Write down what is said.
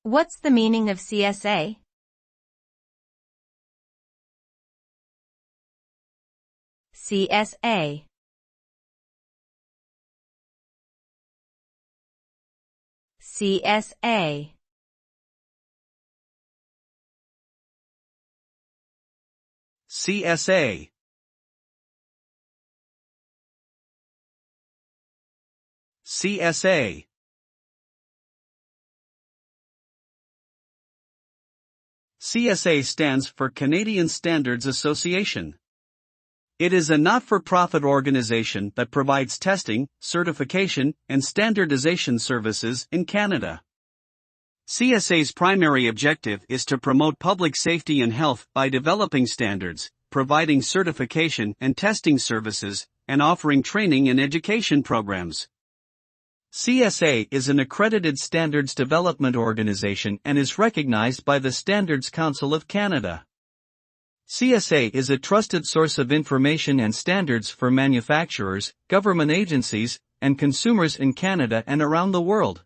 What's the meaning of CSA? CSA. CSA. CSA. CSA. CSA stands for Canadian Standards Association. It is a not-for-profit organization that provides testing, certification, and standardization services in Canada. CSA's primary objective is to promote public safety and health by developing standards, providing certification and testing services, and offering training and education programs. CSA is an accredited standards development organization and is recognized by the Standards Council of Canada. CSA is a trusted source of information and standards for manufacturers, government agencies, and consumers in Canada and around the world.